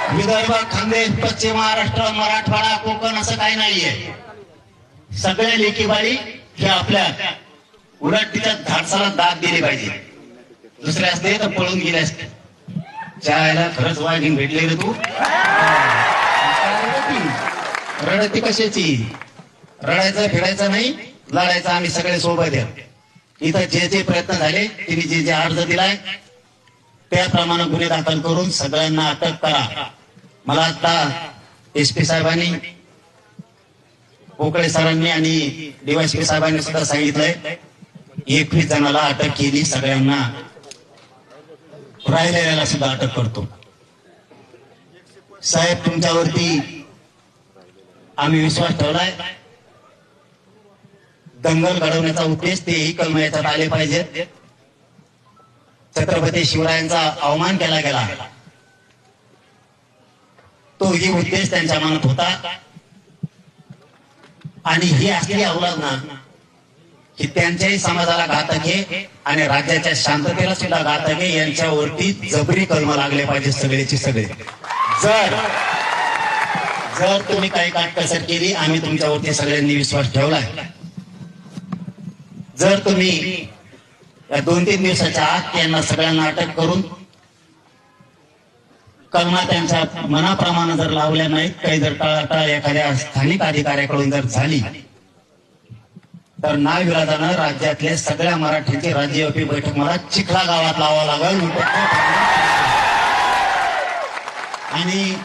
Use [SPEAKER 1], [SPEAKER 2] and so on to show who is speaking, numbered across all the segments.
[SPEAKER 1] विदर्भ, खानदेश, पश्चिम महाराष्ट्र, मराठवाडा, कोकण असं काही नाहीये. सगळे लेकीबाळी हे आपल्या उलट तिच्या धाडसाला दाद दिली पाहिजे. दुसरे असते तर पळून गेले असते. चायला खरंच वाघीण भेटले रे तू. रडती कशाची? रडायचं फिरायचं नाही, लढायचं आम्ही सगळे सोबत आहे. इथं जे जे प्रयत्न झाले, तिने जे जे अर्ज दिलाय त्याप्रमाणे गुन्हे दाखल करून सगळ्यांना अटक करा. मला आता एसपी साहेबांनी, पोकळे सरांनी आणि डीवायएसपी साहेबांनी सुद्धा सांगितलंय 21 जणाला अटक केली. सगळ्यांना राहिलेल्याला सुद्धा अटक करतो. साहेब, तुमच्यावरती आम्ही विश्वास ठेवलाय. दंगल घडवण्याचा उद्देश तेही कलम याच्यात आले पाहिजेत. छत्रपती शिवरायांचा अवमान केला गेला, तोही उद्देश त्यांच्या मनात होता. आणि ही असली अवलाद ना की त्यांच्याही समाजाला घातक आहे आणि राज्याच्या शांततेला सुद्धा घातक आहे. यांच्यावरती जबरी कलम लागले पाहिजे सगळेची सगळे. जर तुम्ही काही काटकसर केली, आम्ही तुमच्यावरती सगळ्यांनी विश्वास ठेवलाय. जर तुम्ही या 2-3 दिवसाच्या आत यांना सगळ्यांना अटक करून कलमा त्यांच्या मनाप्रमाणे जर लावल्या नाहीत, काही जर टाळाटाळ एखाद्या स्थानिक अधिकाऱ्याकडून जर झाली तर नाविलाजानं राज्यातल्या सगळ्या मराठीची राज्यव्यापी बैठक मला चिखला गावात लावावं लागेल. आणि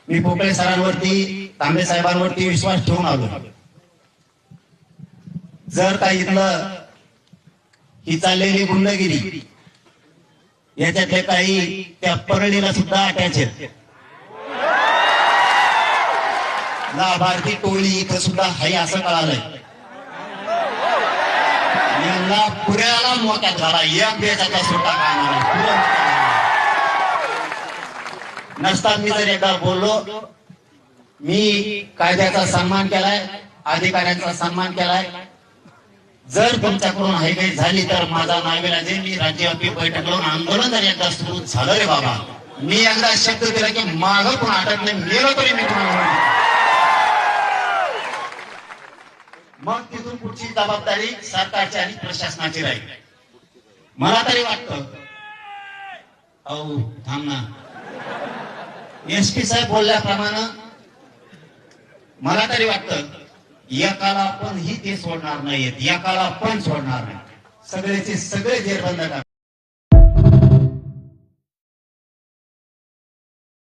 [SPEAKER 1] मी पोकळे सरांवरती, तांबे साहेबांवरती विश्वास ठेवून आलो. जर काही इथलं ही चाललेली गुंडगिरी याच्यातले काही त्या परळीला सुद्धा अटॅच आहेत. लाभार्थी टोळी इथं सुद्धा हाय असं कळालंय. यांना पुऱ्याला मोक्यात झाला. एक देशाचा सुट्टा काढणार नसतात. मी जर एकदा बोललो, मी कायद्याचा सन्मान केलाय, अधिकाऱ्यांचा सन्मान केलाय. जर तुमच्याकडून हाय काही झाली तर माझा नाविलाज आहे. मी राज्यव्यापी बैठक लावून आंदोलन जर एकदा सुरू झालं रे बाबा, मी एकदा शब्द दिला की मागं पण अटक नाही, मेलो तरी मी तुम्हाला. मग तिथून पुढची जबाबदारी सरकारची आणि प्रशासनाची राहील. मला तरी वाटतं, अहो थांब ना, एसपी साहेब बोलल्याप्रमाणे मला तरी वाटतं एकाला पण ही ते सोडणार नाहीयेत, एकाला पण सोडणार नाही. सगळेचे सगळे जेरबंद करणार.